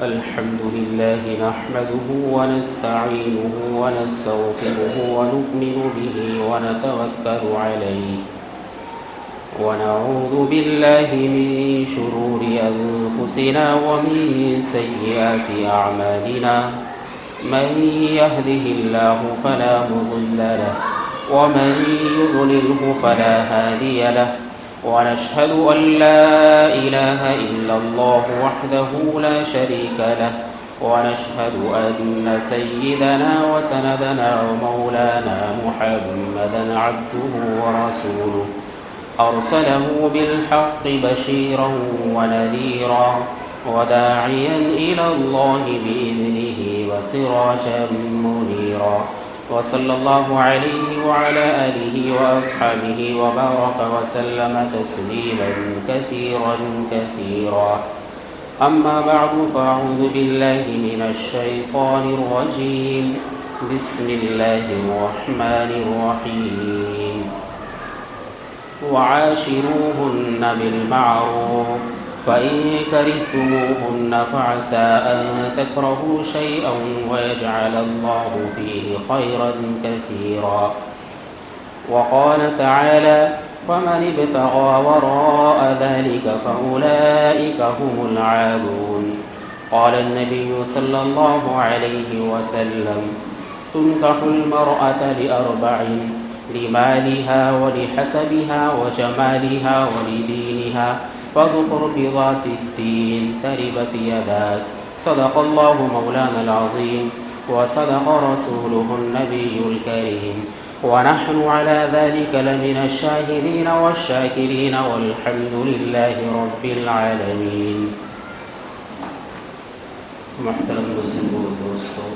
الحمد لله نحمده ونستعينه ونستغفره ونؤمن به ونتوكل عليه ونعوذ بالله من شرور أنفسنا ومن سيئات أعمالنا من يهده الله فلا مضل له ومن يضلله فلا هادي له ونشهد أن لا إله إلا الله وحده لا شريك له ونشهد أن سيدنا وسندنا ومولانا محمدا عبده ورسوله أرسله بالحق بشيرا ونذيرا وداعيا إلى الله بإذنه وسراجا منيرا وصلى الله عليه وعلى آله وأصحابه وبارك وسلم تسليما كثيرا كثيرا أما بعد فأعوذ بالله من الشيطان الرجيم بسم الله الرحمن الرحيم وعاشروهن بالمعروف فإن كرهتموهن فعسى أن تكرهوا شيئا ويجعل الله فيه خيرا كثيرا وقال تعالى فمن ابتغى وراء ذلك فأولئك هم العادون قال النبي صلى الله عليه وسلم تنكح المرأة لأربع لمالها ولحسبها وجمالها ولدينها فاظفر بذات الدين تربت يداك صدق الله مولانا العظيم وصدق رسوله النبي الكريم ونحن على ذلك لمن الشاهدين والشاكرين والحمد لله رب العالمين. محترم بزرگوں دوستو،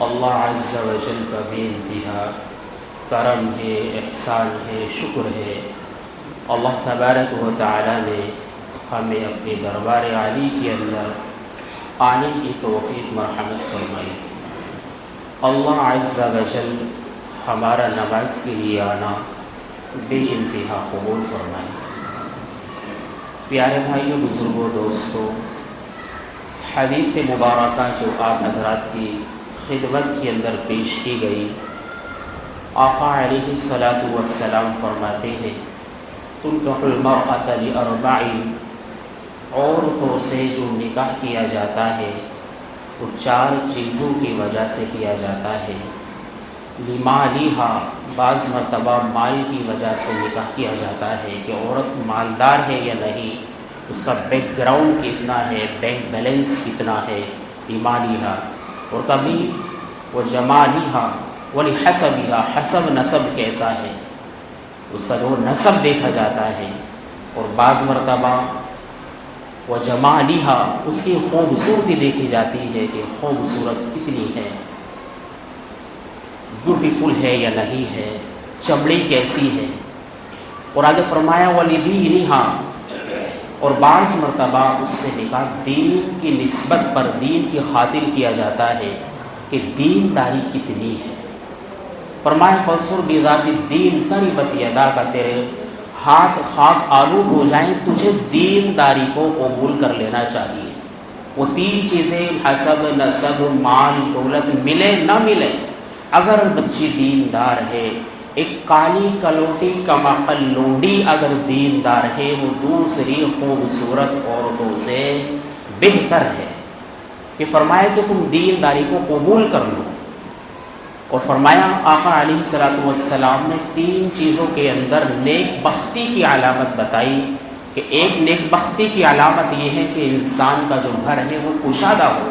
اللہ عز و جل کا بے انتہا کرم ہے، احسان ہے، شکر ہے. اللہ تبارک و تعالی نے ہمیں اپنے دربار عالی کے اندر آنے کی توفیق مرحمت فرمائی. اللہ عز و جل ہمارا نماز کے لیے آنا بے انتہا قبول فرمائے. پیارے بھائیوں، بزرگوں، دوستوں، حدیث مبارکہ جو آپ حضرات کی خدمت کے اندر پیش کی گئی، آقا علیہ الصلاۃ والسلام فرماتے ہیں تنکح المرأة لأربع، عورتوں سے جو نکاح کیا جاتا ہے وہ 4 چیزوں کی وجہ سے کیا جاتا ہے. لمالها، بعض مرتبہ مال کی وجہ سے نکاح کیا جاتا ہے کہ عورت مالدار ہے یا نہیں، اس کا بیک گراؤنڈ کتنا ہے، بینک بیلنس کتنا ہے. لمالها. اور کبھی وجمالها ولحسبها، حسب نسب کیسا ہے، اس کا جو نسب دیکھا جاتا ہے. اور بعض مرتبہ وجمالها، اس کی خوبصورتی دیکھی جاتی ہے کہ خوبصورت کتنی ہے، بیوٹیفل ہے یا نہیں ہے، چمڑی کیسی ہے. اور آگے فرمایا ولدینها، اور بعض مرتبہ اس سے نکاح دین کی نسبت پر، دین کی خاطر کیا جاتا ہے کہ دینداری کتنی ہے. فرمایا فاظفر بذات الدین تربت یداک، تیرے ہاتھ خاک آلود ہو جائیں، تجھے دینداری کو قبول کر لینا چاہیے. وہ 3 چیزیں حسب، نسب، مال، دولت ملے نہ ملے، اگر بچی دیندار ہے، ایک کالی کلوٹی کمعقل لونڈی اگر دیندار ہے، وہ دوسری خوبصورت عورتوں سے بہتر ہے. کہ فرمایا کہ تم دینداری کو قبول کر لو. اور فرمایا آقا علیہ الصلوۃ والسلام نے 3 چیزوں کے اندر نیک بختی کی علامت بتائی کہ ایک نیک بختی کی علامت یہ ہے کہ انسان کا جو گھر ہے وہ کشادہ ہو.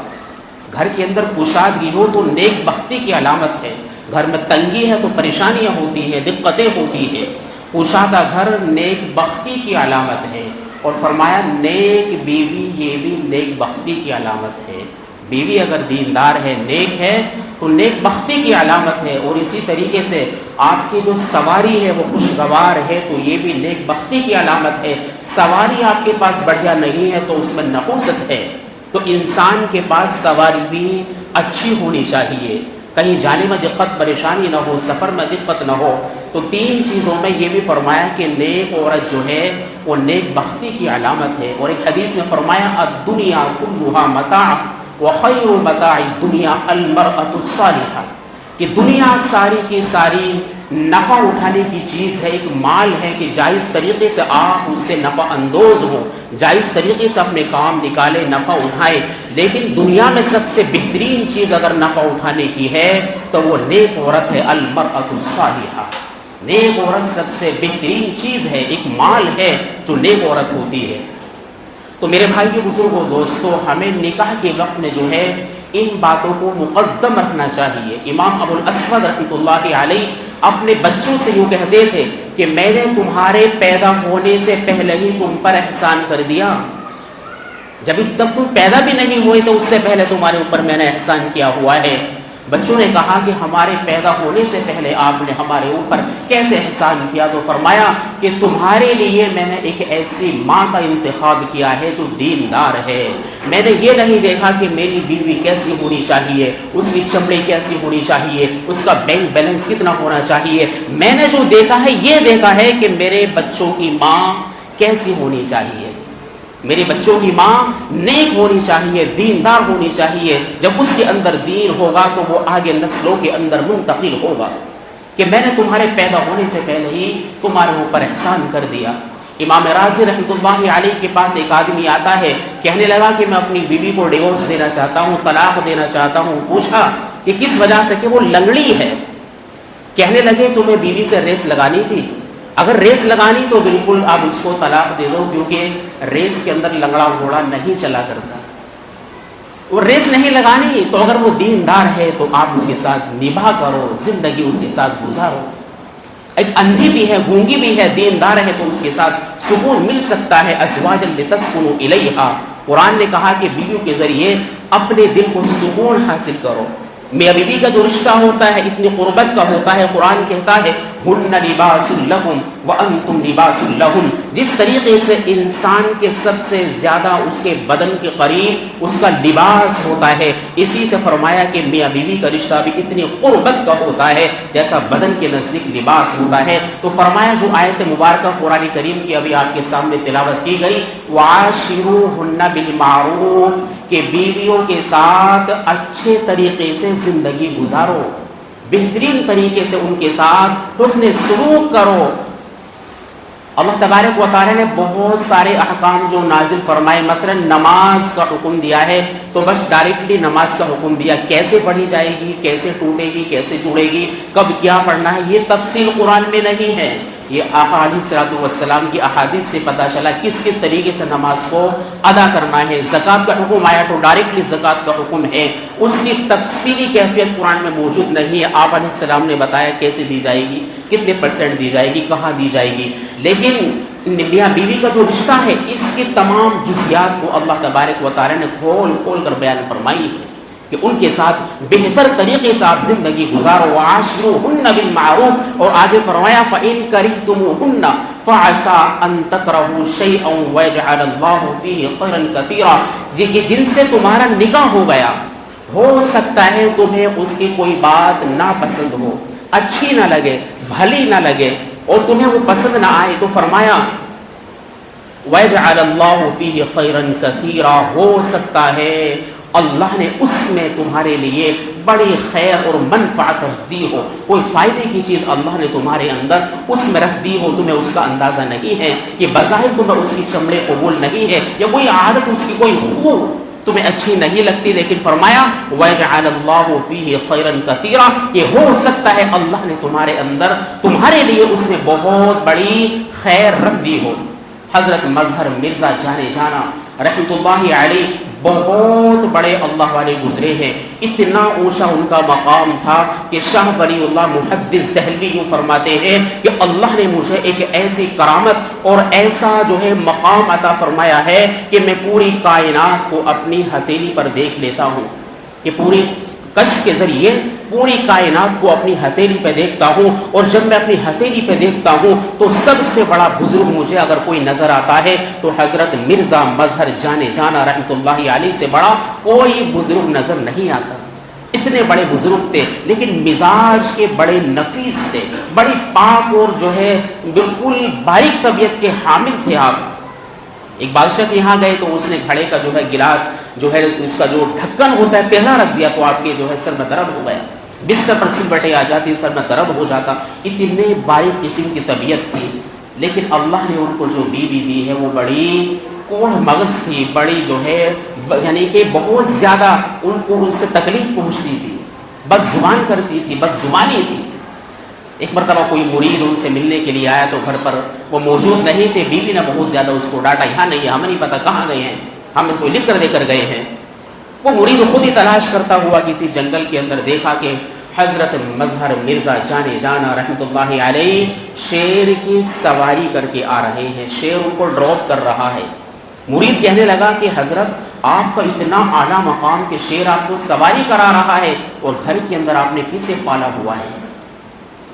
گھر کے اندر کشادگی ہو تو نیک بختی کی علامت ہے. گھر میں تنگی ہے تو پریشانیاں ہوتی ہیں، دقتیں ہوتی ہیں. کشادہ گھر نیک بختی کی علامت ہے. اور فرمایا نیک بیوی، یہ بھی نیک بختی کی علامت ہے. بیوی اگر دیندار ہے، نیک ہے، تو نیک بختی کی علامت ہے. اور اسی طریقے سے آپ کی جو سواری ہے وہ خوشگوار ہے، تو یہ بھی نیک بختی کی علامت ہے. سواری آپ کے پاس بڑھیا نہیں ہے تو اس میں نحوست ہے. تو انسان کے پاس سواری بھی اچھی ہونی چاہیے، کہیں جانے میں دقت پریشانی نہ ہو، سفر میں دقت نہ ہو. تو 3 چیزوں میں یہ بھی فرمایا کہ نیک عورت جو ہے وہ نیک بختی کی علامت ہے. اور ایک حدیث میں فرمایا الدنیا کلھا متاع وخیر متاع الدنیا المرأة الصالحہ، کہ دنیا ساری کی ساری نفع اٹھانے کی چیز ہے، ایک مال ہے کہ جائز طریقے سے آپ اس سے نفع اندوز ہو، جائز طریقے سے اپنے کام نکالے، نفع اٹھائے. لیکن دنیا میں سب سے بہترین چیز اگر نفع اٹھانے کی ہے تو وہ نیک عورت ہے، المرأة الصالحہ. نیک عورت سب سے بہترین چیز ہے، ایک مال ہے جو نیک عورت ہوتی ہے. تو میرے بھائی کے بزرگوں دوستو، ہمیں نکاح کے وقت میں جو ہے ان باتوں کو مقدم رکھنا چاہیے. امام ابو الاسود رحمۃ اللہ علیہ اپنے بچوں سے یوں کہتے تھے کہ میں نے تمہارے پیدا ہونے سے پہلے ہی تم پر احسان کر دیا. جب تک تم پیدا بھی نہیں ہوئے تو اس سے پہلے تمہارے اوپر میں نے احسان کیا ہوا ہے. بچوں نے کہا کہ ہمارے پیدا ہونے سے پہلے آپ نے ہمارے اوپر کیسے احسان کیا؟ تو فرمایا کہ تمہارے لیے میں نے ایک ایسی ماں کا انتخاب کیا ہے جو دیندار ہے. میں نے یہ نہیں دیکھا کہ میری بیوی کیسی ہونی چاہیے، اس کی چمڑی کیسی ہونی چاہیے، اس کا بینک بیلنس کتنا ہونا چاہیے. میں نے جو دیکھا ہے یہ دیکھا ہے کہ میرے بچوں کی ماں کیسی ہونی چاہیے. میرے بچوں کی ماں نیک ہونی چاہیے، دیندار ہونی چاہیے. جب اس کے اندر دین ہوگا تو وہ آگے نسلوں کے اندر منتقل ہوگا. کہ میں نے تمہارے پیدا ہونے سے پہلے ہی تمہارے اوپر احسان کر دیا. امام راضی رحمۃ اللہ علیہ کے پاس ایک آدمی آتا ہے، کہنے لگا کہ میں اپنی بیوی کو ڈیورس دینا چاہتا ہوں، طلاق دینا چاہتا ہوں. پوچھا کہ کس وجہ سے؟ کہ وہ لنگڑی ہے. کہنے لگے تمہیں بیوی سے ریس لگانی تھی، اگر ریس لگانی تو بالکل آپ اس کو طلاق دے دو، کیونکہ ریس کے اندر لنگڑا گھوڑا نہیں چلا کرتا. وہ ریس نہیں لگانی تو اگر وہ دیندار ہے تو آپ اس کے ساتھ نباہ کرو، زندگی اس کے ساتھ گزارو. ایک اندھی بھی ہے، گونگی بھی ہے، دیندار ہے تو اس کے ساتھ سکون مل سکتا ہے. ازواجا لتسکنوا الیہا، قرآن نے کہا کہ بیویوں کے ذریعے اپنے دل کو سکون حاصل کرو. میاں بیوی کا جو رشتہ ہوتا ہے اتنی قربت کا ہوتا ہے. قرآن کہتا ہے ہن لباس لکم وانتم لباس لہن. جس طریقے سے انسان کے سب سے زیادہ اس کے بدن کے قریب اس کا لباس ہوتا ہے، اسی سے فرمایا کہ میاں بیوی کا رشتہ بھی اتنی قربت کا ہوتا ہے جیسا بدن کے نزدیک لباس ہوتا ہے. تو فرمایا جو آیت مبارکہ قرآن کریم کی ابھی آپ کے سامنے تلاوت کی گئی، وعاشروہن بالمعروف، کہ بیویوں کے ساتھ اچھے طریقے سے زندگی گزارو، بہترین طریقے سے ان کے ساتھ حسن سلوک کرو. اللہ تبارک و تعالی نے بہت سارے احکام جو نازل فرمائے، مثلا نماز کا حکم دیا ہے تو بس ڈائریکٹلی نماز کا حکم دیا. کیسے پڑھی جائے گی، کیسے ٹوٹے گی، کیسے جڑے گی، کب کیا پڑھنا ہے، یہ تفصیل قرآن میں نہیں ہے. یہ آقا علیہ الصلوۃ والسلام کی احادیث سے پتہ چلا کس کس طریقے سے نماز کو ادا کرنا ہے. زکوٰۃ کا حکم آیا تو ڈائریکٹلی زکوٰۃ کا حکم ہے، اس کی تفصیلی کیفیت قرآن میں موجود نہیں ہے. آپ علیہ السلام نے بتایا کیسے دی جائے گی، کتنے % دی جائے گی، کہاں دی جائے گی. لیکن میاں بیوی کا جو رشتہ ہے اس کی تمام جزیات کو اللہ تبارک و تعالی نے کھول کھول کر بیان فرمائی ہے کہ ان کے ساتھ بہتر طریقے سے آپ زندگی گزارو. وعاشروہن بالمعروف، اور آگے فرمایا فإن کرہتموہن فعسى ان تکرہوا شیئا ویجعل اللہ فیہ خیرا کثیرا. یہ کہ جن سے تمہارا نکاح ہو گیا، ہو سکتا ہے تمہیں اس کی کوئی بات ناپسند ہو، اچھی نہ لگے، بھلی نہ لگے، اور تمہیں وہ پسند نہ آئے. تو فرمایا وَيَجْعَلَ اللَّهُ فِيهِ خَيْرًا كَثِيرًا، ہو سکتا ہے اللہ نے اس میں تمہارے لیے بڑی خیر اور منفعت رکھ دی ہو، کوئی فائدے کی چیز اللہ نے تمہارے اندر اس میں رکھ دی ہو، تمہیں اس کا اندازہ نہیں ہے. یہ بظاہر تمہیں اس کی چمڑے قبول نہیں ہے، یا کوئی عادت اس کی کوئی خوب تمہیں اچھی نہیں لگتی، لیکن فرمایا وَيَجْعَلَ اللَّهُ فِيهِ خَيْرًا كَثِيرًا، یہ ہو سکتا ہے اللہ نے تمہارے اندر تمہارے لیے اس میں بہت بڑی خیر رکھ دی ہو. حضرت مظہر مرزا جانے جانا رحمۃ اللہ علیہ بہت بڑے اللہ والے گزرے ہیں. اتنا اونچا ان کا مقام تھا کہ شاہ ولی اللہ محدث دہلوی یوں فرماتے ہیں کہ اللہ نے مجھے ایک ایسی کرامت اور ایسا جو ہے مقام عطا فرمایا ہے کہ میں پوری کائنات کو اپنی ہتھیلی پر دیکھ لیتا ہوں، کہ پوری کشف کے ذریعے پوری کائنات کو اپنی ہتھیلی پہ دیکھتا ہوں. اور جب میں اپنی ہتھیلی پہ دیکھتا ہوں تو سب سے بڑا بزرگ مجھے اگر کوئی نظر آتا ہے تو حضرت مرزا مظہر جانے جانا رحمۃ اللہ علیہ سے بڑا کوئی بزرگ نظر نہیں آتا. اتنے بڑے بزرگ تھے لیکن مزاج کے بڑے نفیس تھے، بڑی پاک اور جو ہے بالکل باریک طبیعت کے حامل تھے آپ۔ ایک بادشاہ کے یہاں گئے تو اس نے گھڑے کا جو ہے گلاس جو ہے اس کا جو ڈھکن ہوتا ہے پہلا رکھ دیا، تو آپ کے جو ہے سر میں درد ہو گیا، بستر پر سلبٹیں آ جاتی، سر میں درد ہو جاتا، اتنے باریک قسم کی طبیعت تھی۔ لیکن اللہ نے ان کو جو بیوی دی ہے وہ بڑی کوڑ مغز تھی، بڑی جو ہے یعنی کہ بہت زیادہ ان کو اس سے تکلیف پہنچتی تھی، بد زبان کرتی تھی، بد زبانی تھی۔ ایک مرتبہ کوئی مرید ان سے ملنے کے لیے آیا تو گھر پر وہ موجود نہیں تھے، بیوی نے بہت زیادہ اس کو ڈانٹا، یہاں نہیں ہے، ہمیں نہیں پتا کہاں گئے ہیں، ہم اس کو لکھ کر دے کر گئے ہیں۔ وہ مرید خود ہی تلاش کرتا ہوا کسی جنگل کے اندر دیکھا کہ حضرت مظہر مرزا جانے جانا رحمۃ اللہ علیہ شیر کی سواری کر کے آ رہے ہیں، شیر ان کو ڈراپ کر رہا ہے۔ مرید کہنے لگا کہ حضرت آپ کا اتنا اعلیٰ مقام کہ شیر آپ کو سواری کرا رہا ہے اور گھر کے اندر آپ نے کسے پالا ہوا ہے؟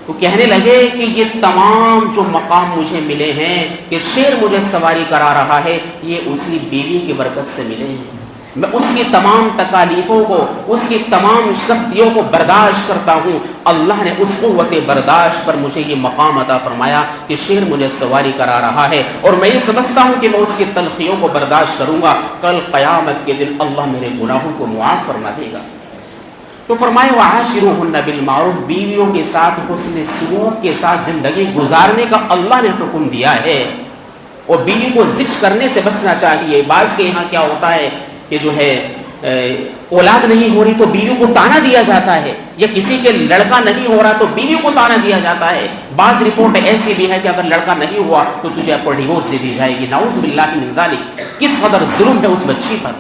تو کہنے لگے کہ یہ تمام جو مقام مجھے ملے ہیں کہ شیر مجھے سواری کرا رہا ہے، یہ اسی بیوی کی برکت سے ملے ہیں۔ میں اس کی تمام تکالیفوں کو، اس کی تمام سختیوں کو برداشت کرتا ہوں۔ اللہ نے اس قوت برداشت پر مجھے یہ مقام عطا فرمایا کہ شیر مجھے سواری کرا رہا ہے، اور میں یہ سمجھتا ہوں کہ میں اس کی تلخیوں کو برداشت کروں گا، کل قیامت کے دن اللہ میرے گناہوں کو معاف فرما دے گا۔ تو فرمائے وعاشروہن بالمعروف، بیویوں کے ساتھ حسن سلوک کے ساتھ زندگی گزارنے کا اللہ نے حکم دیا ہے، اور بیوی کو زج کرنے سے بچنا چاہیے۔ بعض کے یہاں کیا ہوتا ہے کہ جو ہے اولاد نہیں ہو رہی تو بیوی کو تانا دیا جاتا ہے، یا کسی کے لڑکا نہیں ہو رہا تو بیوی کو تانا دیا جاتا ہے۔ بعض رپورٹ ایسی بھی ہے کہ اگر لڑکا نہیں ہوا تو تجھے آپ کو ڈیورس دے دی جائے گی، نعوذ باللہ من ذالک۔ کس قدر ظلم ہے اس بچی پر،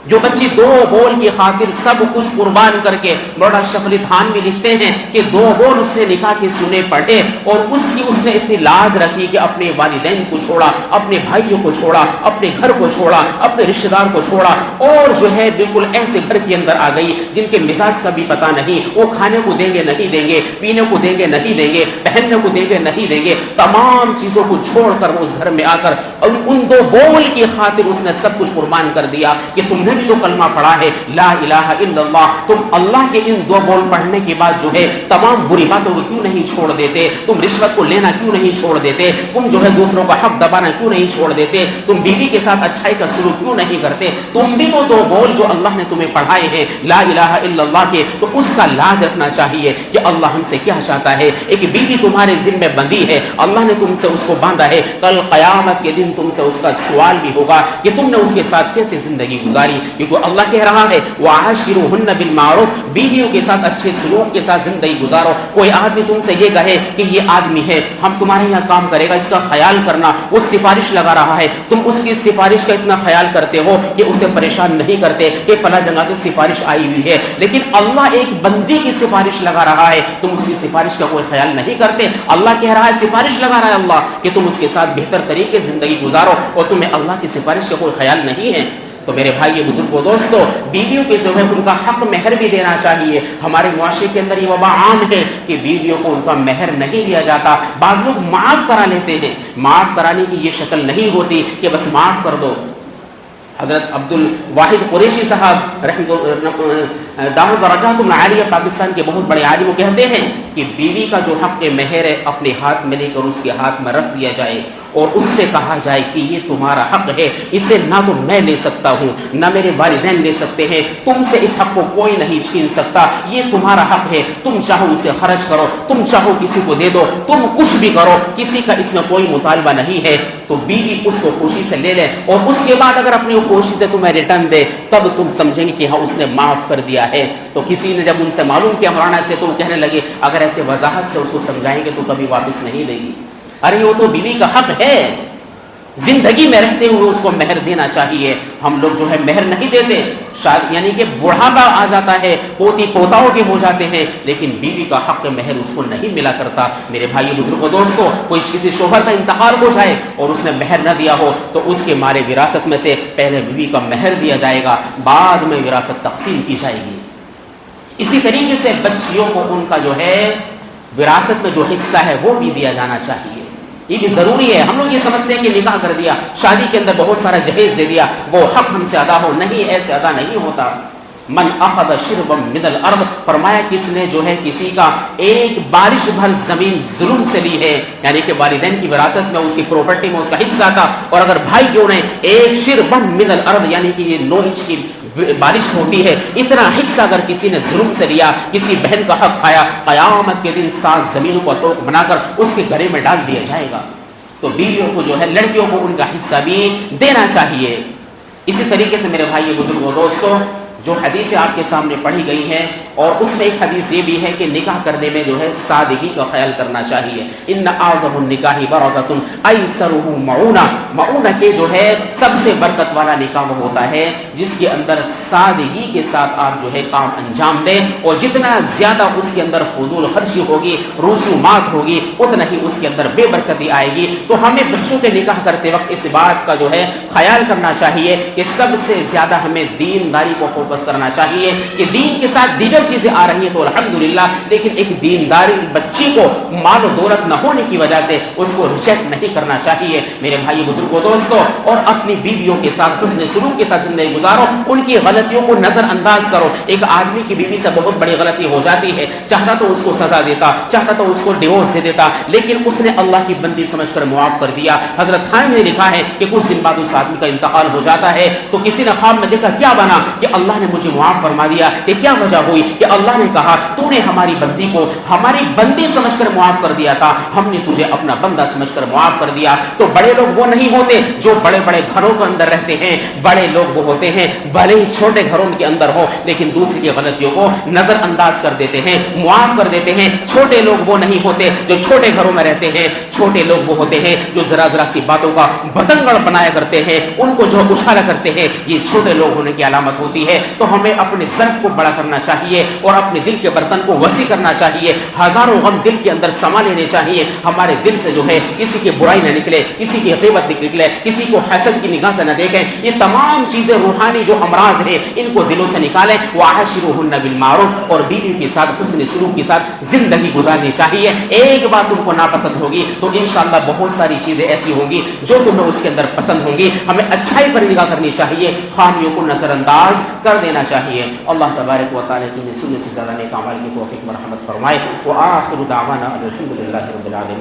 جو بچی دو بول کی خاطر سب کچھ قربان کر کے، مولانا شفیع تھان بھی لکھتے ہیں کہ دو بول اس نے نکاح کے سنے پڑھے، اور اس نے اتنی لاز رکھی کہ اپنے والدین کو چھوڑا، اپنے بھائیوں کو چھوڑا، اپنے گھر کو چھوڑا، اپنے رشتہ دار کو چھوڑا، اور جو ہے بالکل ایسے گھر کے اندر آ گئی جن کے مزاج کا بھی پتہ نہیں، وہ کھانے کو دیں گے نہیں دیں گے، پینے کو دیں گے نہیں دیں گے، پہننے کو دیں گے نہیں دیں گے، تمام چیزوں کو چھوڑ کر وہ اس گھر میں آ کر ان دو بول کی خاطر اس نے سب کچھ قربان کر دیا کہ تم نے بھی تو کلمہ پڑھا ہے لا الہ الا اللہ، تم اللہ کے ان دو بول پڑھنے کے بعد جو ہے تمام بری باتوں کو کیوں نہیں چھوڑ دیتے، تم رشوت کو لینا کیوں نہیں چھوڑ دیتے، تم جو ہے دوسروں کا حق دبانا کیوں نہیں چھوڑ دیتے، تم بیوی کے ساتھ اچھائی کا سلوک کیوں نہیں کرتے، تم بھی تو دو بول جو اللہ نے تمہیں پڑھائے ہیں لا الہ الا اللہ کے، تو اس کا لاز رکھنا چاہیے کہ اللہ ہم سے کیا چاہتا ہے۔ ایک بیوی تمہارے ذمہ بندی ہے، اللہ نے تم سے اس کو باندھا ہے، کل قیامت کے دن تم سے اس کا سوال بھی ہوگا کہ تم نے اس کے ساتھ کیسے زندگی گزاری، کیونکہ اللہ کہہ رہا ہے وعاشروہن بالمعروف، بیویوں کے ساتھ اچھے سلوک کے ساتھ زندگی گزارو۔ کوئی آدمی تم سے یہ کہے کہ یہ آدمی ہے ہم تمہارے یہاں کام کرے گا، اس کا خیال کرنا، وہ سفارش لگا رہا ہے، تم اس کی سفارش کا اتنا خیال کرتے ہو کہ اسے پریشان نہیں کرتے کہ فلاں جگہ سے سفارش آئی ہوئی ہے، لیکن اللہ ایک بندی کی سفارش لگا رہا ہے، تم اس کی سفارش کا کوئی خیال نہیں کرتے۔ اللہ کہہ رہا ہے سفارش لگا رہا ہے اللہ کہ تم اس کے ساتھ بہتر طریقے سے زندگی گزارو، اور تمہیں اللہ کی سفارش کا کوئی خیال نہیں ہے۔ تو میرے بھائی بزرگوں دوستو، بیویوں کے جو ہے ان کا حق مہر بھی دینا چاہیے۔ ہمارے معاشرے کے اندر یہ وبا عام ہے کہ بیویوں کو ان کا مہر نہیں دیا جاتا، بعض لوگ معاف کرا لیتے ہیں۔ معاف کرانے کی یہ شکل نہیں ہوتی کہ بس معاف کر دو۔ حضرت عبد الواحد قریشی صاحب دامت برکاتہ عالیہ پاکستان کے بہت بڑے عالم کہتے ہیں کہ بیوی کا جو حق مہر ہے اپنے ہاتھ میں لے کر اس کے ہاتھ میں رکھ دیا جائے، اور اس سے کہا جائے کہ یہ تمہارا حق ہے، اسے نہ تو میں لے سکتا ہوں نہ میرے والدین لے سکتے ہیں، تم سے اس حق کو کوئی نہیں چھین سکتا، یہ تمہارا حق ہے، تم چاہو اسے خرچ کرو، تم چاہو کسی کو دے دو، تم کچھ بھی کرو، کسی کا اس میں کوئی مطالبہ نہیں ہے۔ تو بیوی اس کو خوشی سے لے لے، اور اس کے بعد اگر اپنی خوشی سے تمہیں ریٹرن دے، تب تم سمجھیں گے کہ ہاں اس نے معاف کر دیا ہے۔ تو کسی نے جب ان سے معلوم کیا مولانا سے، تو وہ کہنے لگے اگر ایسے وضاحت سے اس کو سمجھائیں گے تو کبھی واپس نہیں دے گی۔ ارے وہ تو بیوی کا حق ہے، زندگی میں رہتے ہوئے اس کو مہر دینا چاہیے۔ ہم لوگ جو ہے مہر نہیں دیتے، شاید یعنی کہ بڑھاپا آ جاتا ہے، پوتی پوتاؤں کے ہو جاتے ہیں، لیکن بیوی کا حق مہر اس کو نہیں ملا کرتا۔ میرے بھائی بزرگوں دوستو، کوئی کسی شوہر کا انتقال ہو جائے اور اس نے مہر نہ دیا ہو تو اس کے مال وراثت میں سے پہلے بیوی کا مہر دیا جائے گا، بعد میں وراثت تقسیم کی جائے گی۔ اسی طریقے سے بچیوں کو ان کا جو ہے وراثت میں جو حصہ ہے وہ بھی دیا جانا چاہیے، یہ بھی ضروری ہے۔ ہم لوگ یہ سمجھتے ہیں کہ نکاح کر دیا، شادی کے اندر بہت سارا جہیز دے دیا، وہ حق ہم سے ادا ہو، نہیں، ایسے ادا نہیں ہوتا۔ من اخذ شربا من الارض، فرمایا کس نے جو ہے کسی کا ایک بارش بھر زمین ظلم سے لی ہے، یعنی کہ والدین کی وراثت میں اس کی پراپرٹی میں اس کا حصہ تھا، اور اگر بھائی جو نے ایک شربا من الارض یعنی کہ یہ 9 انچ کی بارش ہوتی ہے اتنا حصہ اگر کسی نے ظلم سے لیا، کسی بہن کا حق کھایا، قیامت کے دن 7 زمینوں کو توق بنا کر اس کے گلے میں ڈال دیا جائے گا۔ تو بیویوں کو جو ہے لڑکیوں کو ان کا حصہ بھی دینا چاہیے۔ اسی طریقے سے میرے بھائی بزرگوں دوستوں، جو حدیثیں آپ کے سامنے پڑھی گئی ہیں، اور اس میں ایک حدیث یہ بھی ہے کہ نکاح کرنے میں جو ہے سادگی کا خیال کرنا چاہیے۔ ان اعظم النکاح برکۃ ایسرہ معونہ، معونہ کے جو ہے سب سے برکت والا نکاح وہ ہوتا ہے جس کے اندر سادگی کے ساتھ آپ جو ہے کام انجام دیں، اور جتنا زیادہ اس کے اندر فضول خرچی ہوگی، رسومات ہوگی، اتنا ہی اس کے اندر بے برکتی آئے گی۔ تو ہمیں بچوں کے نکاح کرتے وقت اس بات کا جو ہے خیال کرنا چاہیے کہ سب سے زیادہ ہمیں دینداری کو فوکس کرنا چاہیے، کہ دین کے ساتھ دیگر چیزیں آ رہی ہیں تو الحمدللہ، لیکن ایک دینداری بچی کو مال و دولت نہ ہونے کی وجہ سے اس کو ریجیکٹ نہیں کرنا چاہیے۔ میرے بھائی بزرگوں دوستوں، اور اپنی بیویوں کے ساتھ حسن سلوک کے ساتھ زندگی گزارو، ان کی غلطیوں کو نظر انداز کرو۔ ایک آدمی کی بیوی سے بہت بڑی غلطی ہو جاتی ہے، چاہتا تو اس کو سزا دیتا، چاہتا تو اس کو ڈیورس دے دیتا، لیکن اس نے اللہ کی بندی سمجھ کر معاف کر دیا۔ حضرت خان نے لکھا ہے کہ کچھ دن بعد اس آدمی کا انتقال ہو جاتا ہے، تو کسی نے خواب میں دیکھا کیا بنا کہ اللہ نے مجھے معاف فرما دیا۔ کہ کیا وجہ ہوئی کہ اللہ نے کہا تو نے ہماری بندی کو ہماری بندی سمجھ کر معاف کر دیا تھا، ہم نے تجھے اپنا بندہ سمجھ کر معاف کر دیا۔ تو بڑے لوگ وہ نہیں ہوتے جو بڑے بڑے گھروں کے اندر رہتے ہیں، بڑے لوگ وہ ہوتے ہیں بھلے ہی چھوٹے گھروں کے اندر ہو لیکن دوسری کی غلطیوں کو نظر انداز کر دیتے ہیں، معاف کر دیتے ہیں۔ چھوٹے لوگ وہ نہیں ہوتے جو چھوٹے گھروں میں رہتے ہیں، چھوٹے لوگ وہ ہوتے ہیں جو ذرا ذرا سی باتوں کا بتنگڑ بنایا کرتے ہیں، ان کو جو اچھالا کرتے ہیں، یہ چھوٹے لوگ ہونے کی علامت ہوتی ہے۔ تو ہمیں اپنے ظرف کو بڑا کرنا چاہیے اور اپنے دل کے برتن کو وسیع کرنا چاہیے۔ ہزاروں غم دل کے اندر سما لینے چاہیے، ہمارے دل سے جو ہے کسی کی برائی نہ نکلے، کسی کی غیبت نکلے، کسی کو حسد کی نگاہ سے نہ دیکھیں۔ یہ تمام چیزیں روحانی جو امراض ہیں ان کو دلوں سے نکالیں۔ وعاشروہن بالمعروف، اور بیوی کے ساتھ حسن سلوک کے ساتھ زندگی گزارنی چاہیے۔ ایک بات تم کو ناپسند ہوگی تو انشاءاللہ بہت ساری چیزیں ایسی ہوں گی جو تمہیں اس کے اندر پسند ہوں گی۔ ہمیں اچھائی پر نگاہ کرنی چاہیے، خامیوں کو نظر انداز کر دینا چاہیے۔ اللہ تبارک و تعالی کی سننے سے زیادہ نیک اعمال کی توفیق مرحمت فرمائے۔ وآخر دعوانا الحمدللہ رب العالمین۔